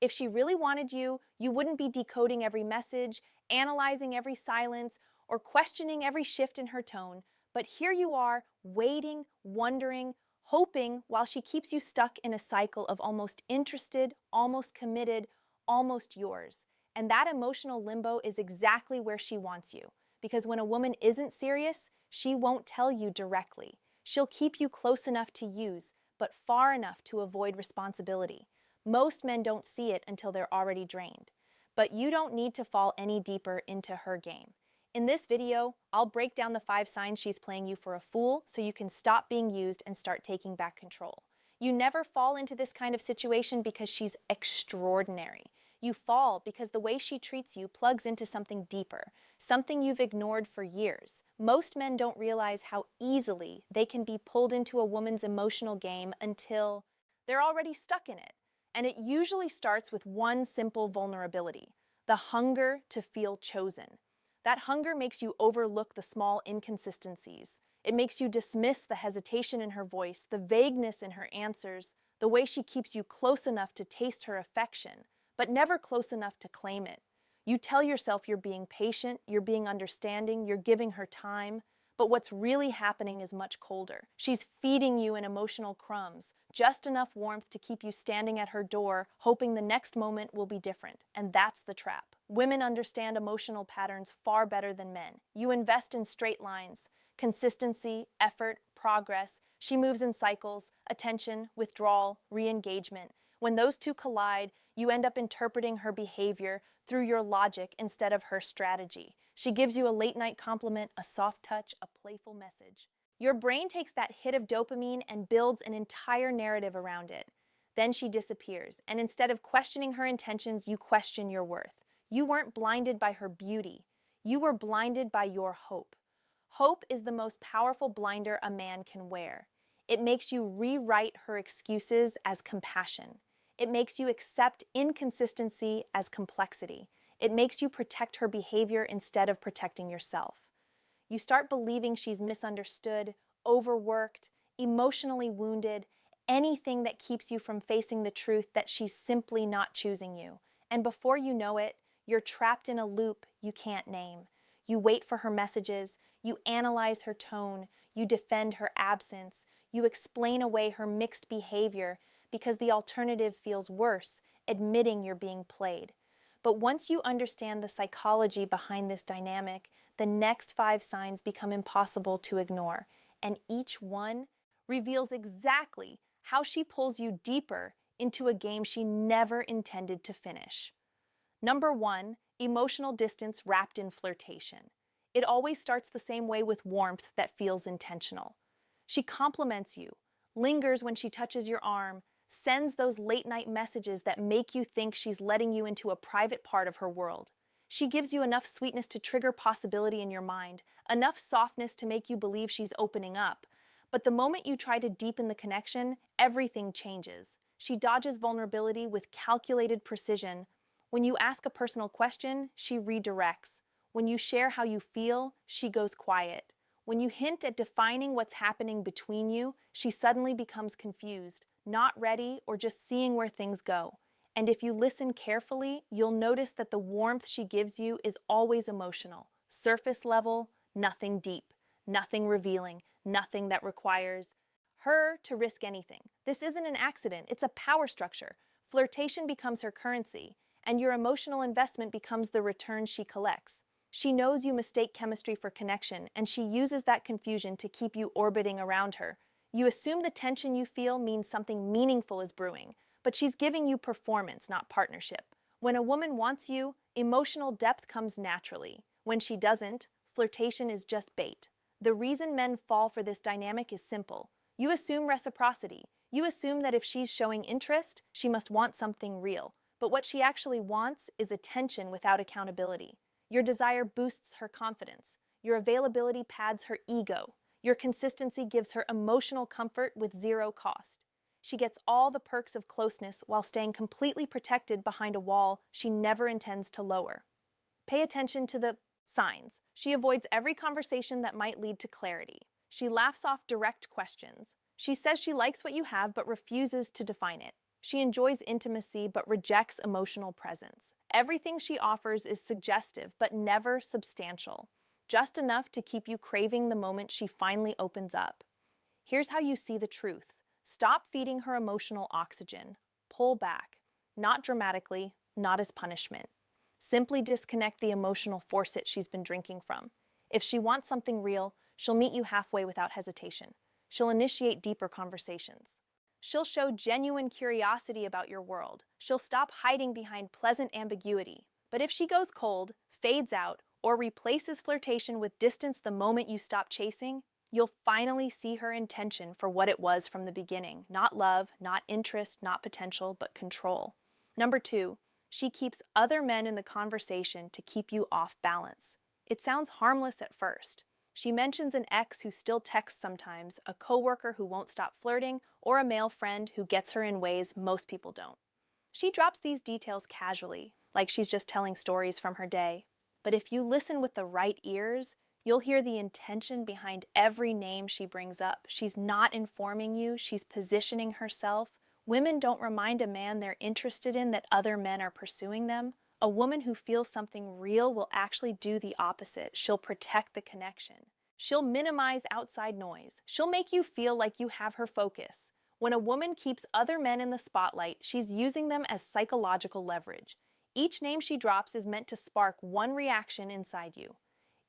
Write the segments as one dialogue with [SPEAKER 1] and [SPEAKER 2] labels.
[SPEAKER 1] If she really wanted you, you wouldn't be decoding every message, analyzing every silence, or questioning every shift in her tone. But here you are, waiting, wondering, hoping, while she keeps you stuck in a cycle of almost interested, almost committed, almost yours. And that emotional limbo is exactly where she wants you. Because when a woman isn't serious, she won't tell you directly. She'll keep you close enough to use, but far enough to avoid responsibility. Most men don't see it until they're already drained. But you don't need to fall any deeper into her game. In this video, I'll break down the 5 signs she's playing you for a fool so you can stop being used and start taking back control. You never fall into this kind of situation because she's extraordinary. You fall because the way she treats you plugs into something deeper, something you've ignored for years. Most men don't realize how easily they can be pulled into a woman's emotional game until they're already stuck in it. And it usually starts with one simple vulnerability: the hunger to feel chosen. That hunger makes you overlook the small inconsistencies. It makes you dismiss the hesitation in her voice, the vagueness in her answers, the way she keeps you close enough to taste her affection, but never close enough to claim it. You tell yourself you're being patient, you're being understanding, you're giving her time, but what's really happening is much colder. She's feeding you in emotional crumbs, just enough warmth to keep you standing at her door, hoping the next moment will be different. And that's the trap. Women understand emotional patterns far better than men. You invest in straight lines, consistency, effort, progress. She moves in cycles: attention, withdrawal, re-engagement. When those two collide, you end up interpreting her behavior through your logic instead of her strategy. She gives you a late-night compliment, a soft touch, a playful message. Your brain takes that hit of dopamine and builds an entire narrative around it. Then she disappears, and instead of questioning her intentions, you question your worth. You weren't blinded by her beauty. You were blinded by your hope. Hope is the most powerful blinder a man can wear. It makes you rewrite her excuses as compassion. It makes you accept inconsistency as complexity. It makes you protect her behavior instead of protecting yourself. You start believing she's misunderstood, overworked, emotionally wounded, anything that keeps you from facing the truth that she's simply not choosing you. And before you know it, you're trapped in a loop you can't name. You wait for her messages, you analyze her tone, you defend her absence, you explain away her mixed behavior because the alternative feels worse, admitting you're being played. But once you understand the psychology behind this dynamic, the next 5 signs become impossible to ignore, and each one reveals exactly how she pulls you deeper into a game she never intended to finish. Number 1, emotional distance wrapped in flirtation. It always starts the same way, with warmth that feels intentional. She compliments you, lingers when she touches your arm, sends those late-night messages that make you think she's letting you into a private part of her world. She gives you enough sweetness to trigger possibility in your mind, enough softness to make you believe she's opening up. But the moment you try to deepen the connection, everything changes. She dodges vulnerability with calculated precision. When you ask a personal question, she redirects. When you share how you feel, she goes quiet. When you hint at defining what's happening between you, she suddenly becomes confused, not ready, or just seeing where things go. And if you listen carefully, you'll notice that the warmth she gives you is always emotional, surface level, nothing deep, nothing revealing, nothing that requires her to risk anything. This isn't an accident, it's a power structure. Flirtation becomes her currency, and your emotional investment becomes the return she collects. She knows you mistake chemistry for connection, and she uses that confusion to keep you orbiting around her. You assume the tension you feel means something meaningful is brewing, but she's giving you performance, not partnership. When a woman wants you, emotional depth comes naturally. When she doesn't, flirtation is just bait. The reason men fall for this dynamic is simple. You assume reciprocity. You assume that if she's showing interest, she must want something real. But what she actually wants is attention without accountability. Your desire boosts her confidence. Your availability pads her ego. Your consistency gives her emotional comfort with zero cost. She gets all the perks of closeness while staying completely protected behind a wall she never intends to lower. Pay attention to the signs. She avoids every conversation that might lead to clarity. She laughs off direct questions. She says she likes what you have but refuses to define it. She enjoys intimacy but rejects emotional presence. Everything she offers is suggestive but never substantial, just enough to keep you craving the moment she finally opens up. Here's how you see the truth. Stop feeding her emotional oxygen. Pull back. Not dramatically, not as punishment. Simply disconnect the emotional faucet she's been drinking from. If she wants something real, she'll meet you halfway without hesitation. She'll initiate deeper conversations. She'll show genuine curiosity about your world. She'll stop hiding behind pleasant ambiguity. But if she goes cold, fades out, or replaces flirtation with distance the moment you stop chasing, you'll finally see her intention for what it was from the beginning. Not love, not interest, not potential, but control. Number 2, she keeps other men in the conversation to keep you off balance. It sounds harmless at first. She mentions an ex who still texts sometimes, a coworker who won't stop flirting, or a male friend who gets her in ways most people don't. She drops these details casually, like she's just telling stories from her day. But if you listen with the right ears, you'll hear the intention behind every name she brings up. She's not informing you, she's positioning herself. Women don't remind a man they're interested in that other men are pursuing them. A woman who feels something real will actually do the opposite. She'll protect the connection. She'll minimize outside noise. She'll make you feel like you have her focus. When a woman keeps other men in the spotlight, she's using them as psychological leverage. Each name she drops is meant to spark one reaction inside you: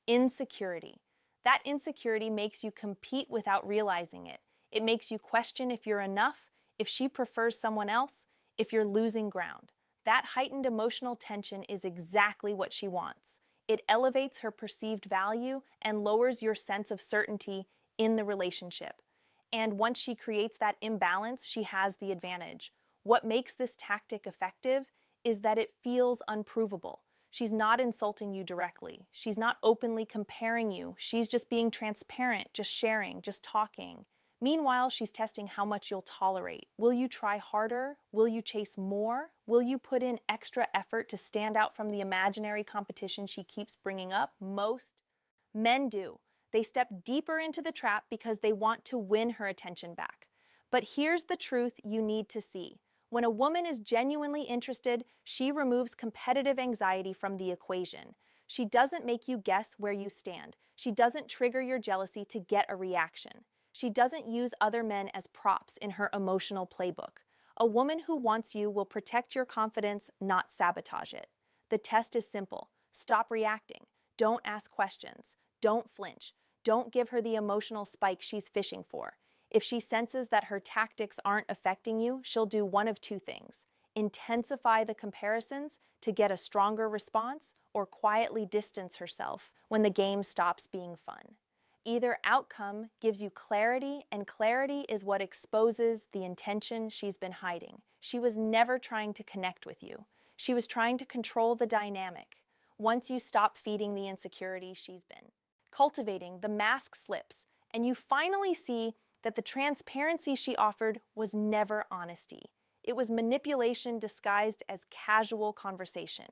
[SPEAKER 1] insecurity. That insecurity makes you compete without realizing it. It makes you question if you're enough, if she prefers someone else, if you're losing ground. That heightened emotional tension is exactly what she wants. It elevates her perceived value and lowers your sense of certainty in the relationship. And once she creates that imbalance, she has the advantage. What makes this tactic effective is that it feels unprovable. She's not insulting you directly. She's not openly comparing you. She's just being transparent, just sharing, just talking. Meanwhile, she's testing how much you'll tolerate. Will you try harder? Will you chase more? Will you put in extra effort to stand out from the imaginary competition she keeps bringing up? Most men do. They step deeper into the trap because they want to win her attention back. But here's the truth you need to see. When a woman is genuinely interested, she removes competitive anxiety from the equation. She doesn't make you guess where you stand. She doesn't trigger your jealousy to get a reaction. She doesn't use other men as props in her emotional playbook. A woman who wants you will protect your confidence, not sabotage it. The test is simple. Stop reacting. Don't ask questions. Don't flinch. Don't give her the emotional spike she's fishing for. If she senses that her tactics aren't affecting you, she'll do one of two things: intensify the comparisons to get a stronger response, or quietly distance herself when the game stops being fun. Either outcome gives you clarity, and clarity is what exposes the intention she's been hiding. She was never trying to connect with you. She was trying to control the dynamic. Once you stop feeding the insecurity she's been cultivating, the mask slips, and you finally see that the transparency she offered was never honesty. It was manipulation disguised as casual conversation.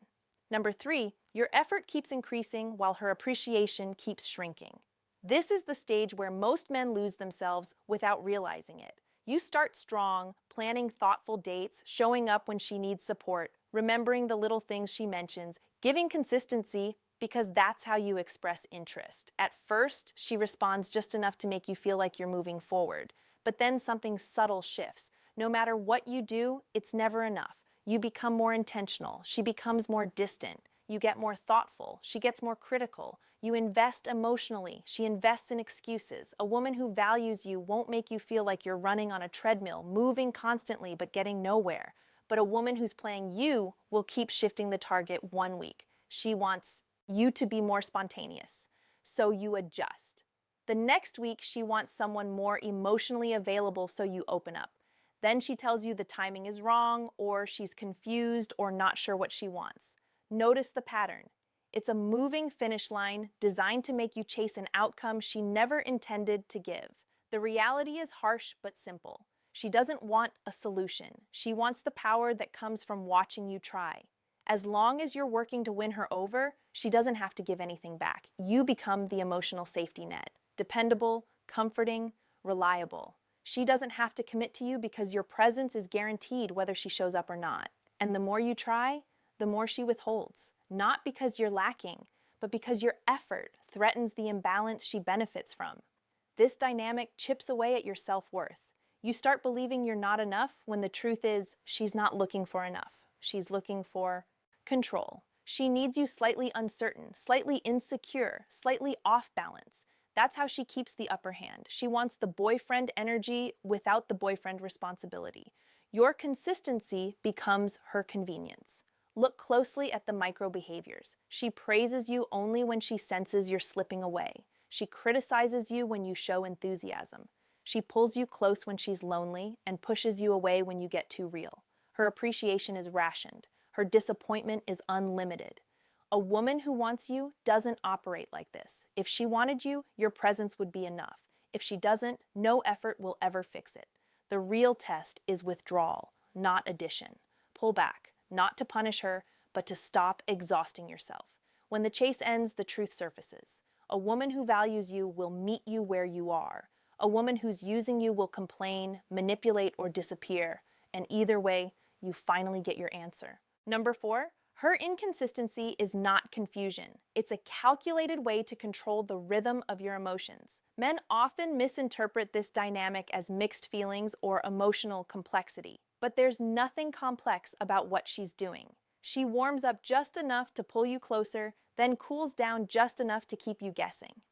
[SPEAKER 1] Number 3, your effort keeps increasing while her appreciation keeps shrinking. This is the stage where most men lose themselves without realizing it. You start strong, planning thoughtful dates, showing up when she needs support, remembering the little things she mentions, giving consistency, because that's how you express interest. At first, she responds just enough to make you feel like you're moving forward. But then something subtle shifts. No matter what you do, it's never enough. You become more intentional. She becomes more distant. You get more thoughtful. She gets more critical. You invest emotionally. She invests in excuses. A woman who values you won't make you feel like you're running on a treadmill, moving constantly but getting nowhere. But a woman who's playing you will keep shifting the target 1 week. She wants you to be more spontaneous, so you adjust. The next week, she wants someone more emotionally available, so you open up. Then she tells you the timing is wrong, or she's confused or not sure what she wants. Notice the pattern. It's a moving finish line designed to make you chase an outcome she never intended to give. The reality is harsh but simple. She doesn't want a solution. She wants the power that comes from watching you try. As long as you're working to win her over, she doesn't have to give anything back. You become the emotional safety net. Dependable, comforting, reliable. She doesn't have to commit to you because your presence is guaranteed whether she shows up or not. And the more you try, the more she withholds. Not because you're lacking, but because your effort threatens the imbalance she benefits from. This dynamic chips away at your self-worth. You start believing you're not enough when the truth is she's not looking for enough. She's looking for control. She needs you slightly uncertain, slightly insecure, slightly off balance. That's how she keeps the upper hand. She wants the boyfriend energy without the boyfriend responsibility. Your consistency becomes her convenience. Look closely at the micro behaviors. She praises you only when she senses you're slipping away. She criticizes you when you show enthusiasm. She pulls you close when she's lonely and pushes you away when you get too real. Her appreciation is rationed. Her disappointment is unlimited. A woman who wants you doesn't operate like this. If she wanted you, your presence would be enough. If she doesn't, no effort will ever fix it. The real test is withdrawal, not addition. Pull back, not to punish her, but to stop exhausting yourself. When the chase ends, the truth surfaces. A woman who values you will meet you where you are. A woman who's using you will complain, manipulate, or disappear. And either way, you finally get your answer. Number 4, her inconsistency is not confusion. It's a calculated way to control the rhythm of your emotions. Men often misinterpret this dynamic as mixed feelings or emotional complexity. But there's nothing complex about what she's doing. She warms up just enough to pull you closer, then cools down just enough to keep you guessing.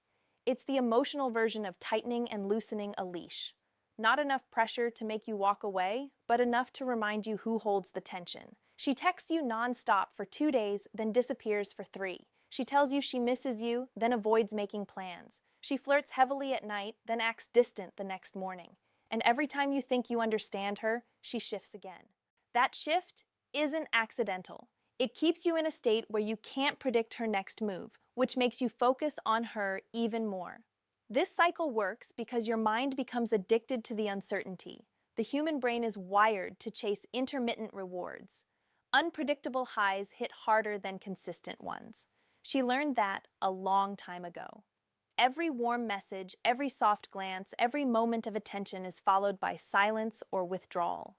[SPEAKER 1] It's the emotional version of tightening and loosening a leash. Not enough pressure to make you walk away, but enough to remind you who holds the tension. She texts you nonstop for 2 days, then disappears for 3. She tells you she misses you, then avoids making plans. She flirts heavily at night, then acts distant the next morning. And every time you think you understand her, she shifts again. That shift isn't accidental. It keeps you in a state where you can't predict her next move, which makes you focus on her even more. This cycle works because your mind becomes addicted to the uncertainty. The human brain is wired to chase intermittent rewards. Unpredictable highs hit harder than consistent ones. She learned that a long time ago. Every warm message, every soft glance, every moment of attention is followed by silence or withdrawal.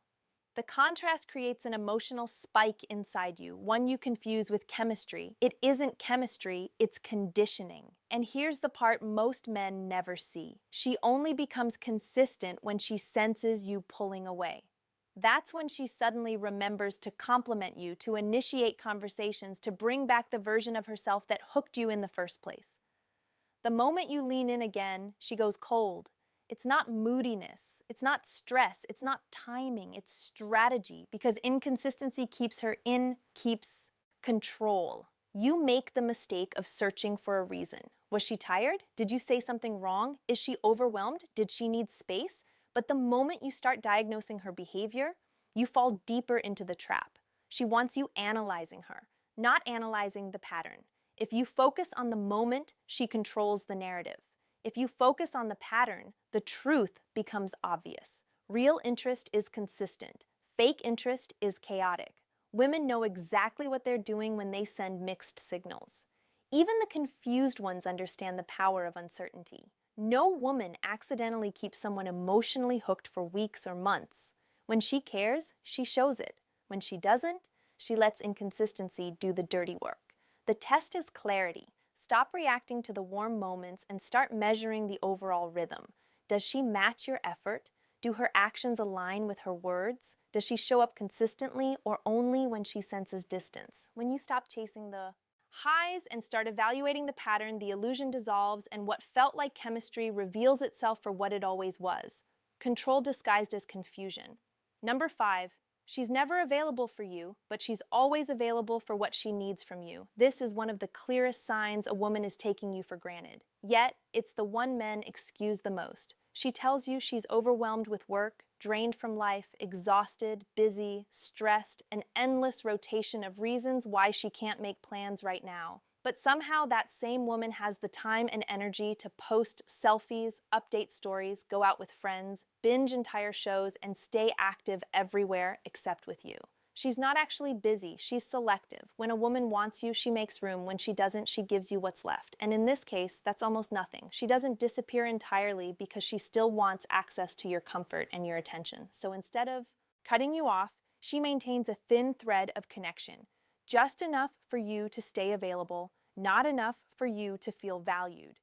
[SPEAKER 1] The contrast creates an emotional spike inside you, one you confuse with chemistry. It isn't chemistry, it's conditioning. And here's the part most men never see. She only becomes consistent when she senses you pulling away. That's when she suddenly remembers to compliment you, to initiate conversations, to bring back the version of herself that hooked you in the first place. The moment you lean in again, she goes cold. It's not moodiness. It's not stress, it's not timing, it's strategy, because inconsistency keeps her in, keeps control. You make the mistake of searching for a reason. Was she tired? Did you say something wrong? Is she overwhelmed? Did she need space? But the moment you start diagnosing her behavior, you fall deeper into the trap. She wants you analyzing her, not analyzing the pattern. If you focus on the moment, she controls the narrative. If you focus on the pattern, the truth becomes obvious. Real interest is consistent. Fake interest is chaotic. Women know exactly what they're doing when they send mixed signals. Even the confused ones understand the power of uncertainty. No woman accidentally keeps someone emotionally hooked for weeks or months. When she cares, she shows it. When she doesn't, she lets inconsistency do the dirty work. The test is clarity. Stop reacting to the warm moments and start measuring the overall rhythm. Does she match your effort? Do her actions align with her words? Does she show up consistently or only when she senses distance? When you stop chasing the highs and start evaluating the pattern, the illusion dissolves and what felt like chemistry reveals itself for what it always was. Control disguised as confusion. Number 5. She's never available for you, but she's always available for what she needs from you. This is one of the clearest signs a woman is taking you for granted. Yet, it's the one men excuse the most. She tells you she's overwhelmed with work, drained from life, exhausted, busy, stressed, an endless rotation of reasons why she can't make plans right now. But somehow that same woman has the time and energy to post selfies, update stories, go out with friends, binge entire shows, and stay active everywhere except with you. She's not actually busy, she's selective. When a woman wants you, she makes room. When she doesn't, she gives you what's left. And in this case, that's almost nothing. She doesn't disappear entirely because she still wants access to your comfort and your attention. So instead of cutting you off, she maintains a thin thread of connection, just enough for you to stay available, not enough for you to feel valued.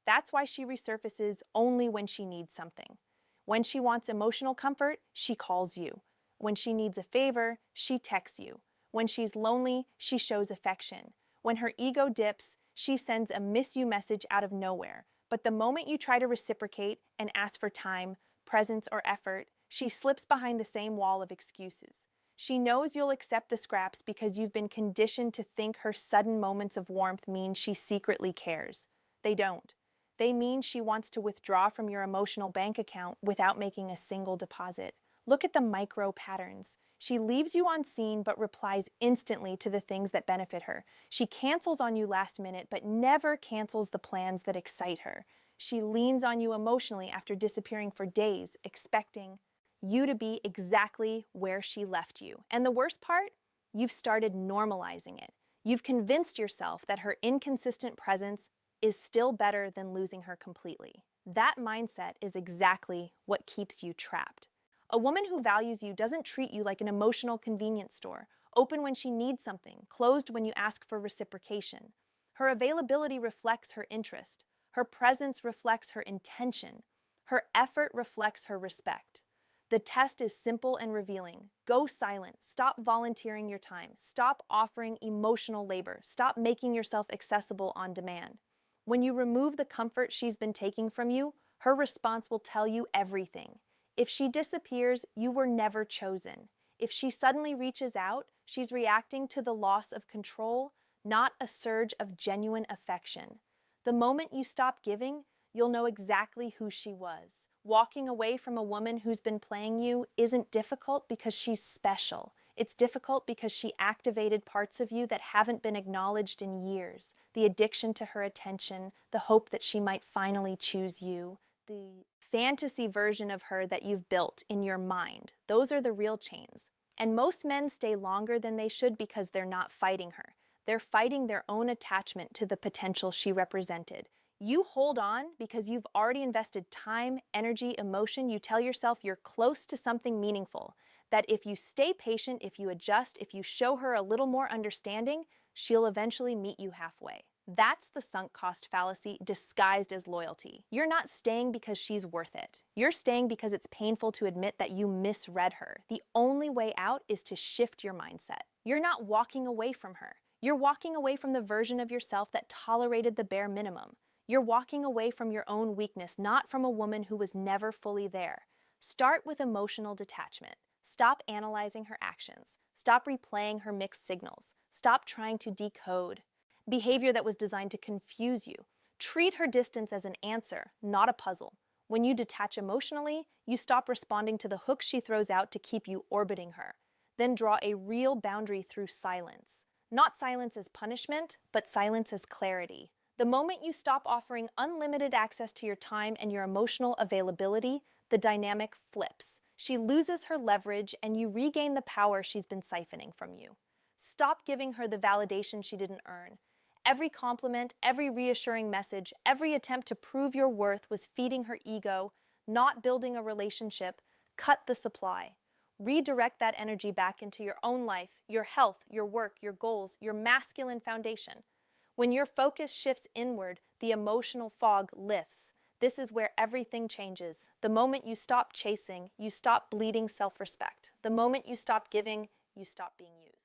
[SPEAKER 1] That's why she resurfaces only when she needs something. When she wants emotional comfort, she calls you. When she needs a favor, she texts you. When she's lonely, she shows affection. When her ego dips, she sends a miss you message out of nowhere. But the moment you try to reciprocate and ask for time, presence, or effort, she slips behind the same wall of excuses. She knows you'll accept the scraps because you've been conditioned to think her sudden moments of warmth mean she secretly cares. They don't. They mean she wants to withdraw from your emotional bank account without making a single deposit. Look at the micro patterns. She leaves you on scene but replies instantly to the things that benefit her. She cancels on you last minute but never cancels the plans that excite her. She leans on you emotionally after disappearing for days, expecting you to be exactly where she left you. And the worst part? You've started normalizing it. You've convinced yourself that her inconsistent presence is still better than losing her completely. That mindset is exactly what keeps you trapped. A woman who values you doesn't treat you like an emotional convenience store, open when she needs something, closed when you ask for reciprocation. Her availability reflects her interest. Her presence reflects her intention. Her effort reflects her respect. The test is simple and revealing. Go silent. Stop volunteering your time. Stop offering emotional labor. Stop making yourself accessible on demand. When you remove the comfort she's been taking from you, her response will tell you everything. If she disappears, you were never chosen. If she suddenly reaches out, she's reacting to the loss of control, not a surge of genuine affection. The moment you stop giving, you'll know exactly who she was. Walking away from a woman who's been playing you isn't difficult because she's special. It's difficult because she activated parts of you that haven't been acknowledged in years. The addiction to her attention, the hope that she might finally choose you, the fantasy version of her that you've built in your mind. Those are the real chains. And most men stay longer than they should because they're not fighting her. They're fighting their own attachment to the potential she represented. You hold on because you've already invested time, energy, emotion. You tell yourself you're close to something meaningful, that if you stay patient, if you adjust, if you show her a little more understanding, she'll eventually meet you halfway. That's the sunk cost fallacy disguised as loyalty. You're not staying because she's worth it. You're staying because it's painful to admit that you misread her. The only way out is to shift your mindset. You're not walking away from her. You're walking away from the version of yourself that tolerated the bare minimum. You're walking away from your own weakness, not from a woman who was never fully there. Start with emotional detachment. Stop analyzing her actions. Stop replaying her mixed signals. Stop trying to decode behavior that was designed to confuse you. Treat her distance as an answer, not a puzzle. When you detach emotionally, you stop responding to the hooks she throws out to keep you orbiting her. Then draw a real boundary through silence. Not silence as punishment, but silence as clarity. The moment you stop offering unlimited access to your time and your emotional availability, the dynamic flips. She loses her leverage and you regain the power she's been siphoning from you. Stop giving her the validation she didn't earn. Every compliment, every reassuring message, every attempt to prove your worth was feeding her ego, not building a relationship. Cut the supply. Redirect that energy back into your own life, your health, your work, your goals, your masculine foundation. When your focus shifts inward, the emotional fog lifts. This is where everything changes. The moment you stop chasing, you stop bleeding self-respect. The moment you stop giving, you stop being used.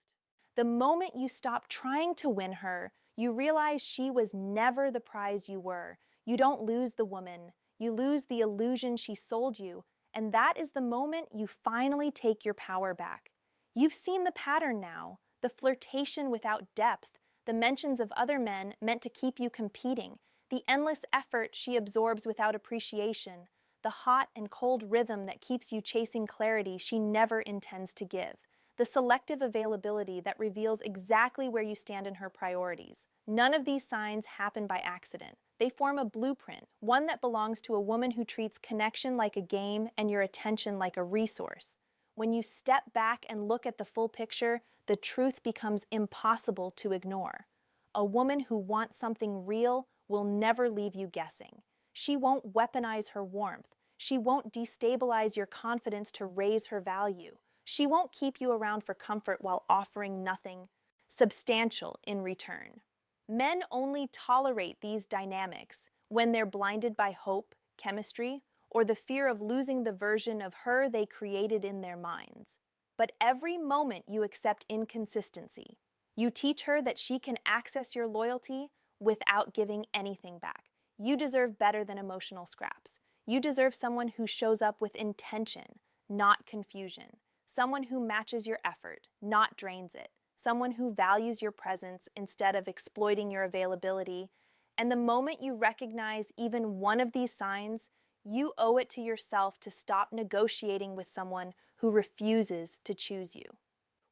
[SPEAKER 1] The moment you stop trying to win her, you realize she was never the prize you were. You don't lose the woman. You lose the illusion she sold you. And that is the moment you finally take your power back. You've seen the pattern now, the flirtation without depth, the mentions of other men meant to keep you competing, the endless effort she absorbs without appreciation, the hot and cold rhythm that keeps you chasing clarity she never intends to give, the selective availability that reveals exactly where you stand in her priorities. None of these signs happen by accident. They form a blueprint, one that belongs to a woman who treats connection like a game and your attention like a resource. When you step back and look at the full picture, the truth becomes impossible to ignore. A woman who wants something real will never leave you guessing. She won't weaponize her warmth. She won't destabilize your confidence to raise her value. She won't keep you around for comfort while offering nothing substantial in return. Men only tolerate these dynamics when they're blinded by hope, chemistry, or the fear of losing the version of her they created in their minds. But every moment you accept inconsistency, you teach her that she can access your loyalty without giving anything back. You deserve better than emotional scraps. You deserve someone who shows up with intention, not confusion. Someone who matches your effort, not drains it. Someone who values your presence instead of exploiting your availability. And the moment you recognize even one of these signs, you owe it to yourself to stop negotiating with someone who refuses to choose you.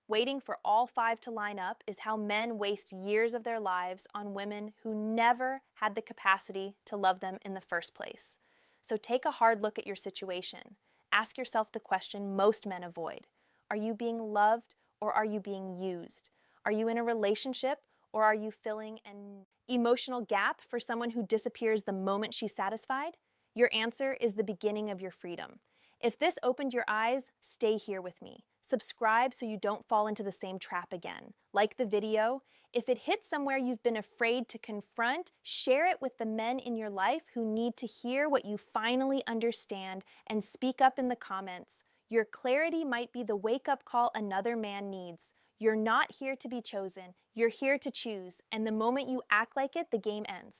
[SPEAKER 1] Waiting for all five to line up is how men waste years of their lives on women who never had the capacity to love them in the first place. So take a hard look at your situation. Ask yourself the question most men avoid. Are you being loved or are you being used? Are you in a relationship or are you filling an emotional gap for someone who disappears the moment she's satisfied? Your answer is the beginning of your freedom. If this opened your eyes, stay here with me. Subscribe so you don't fall into the same trap again. Like the video. If it hits somewhere you've been afraid to confront, share it with the men in your life who need to hear what you finally understand, and speak up in the comments. Your clarity might be the wake-up call another man needs. You're not here to be chosen. You're here to choose, and the moment you act like it, the game ends.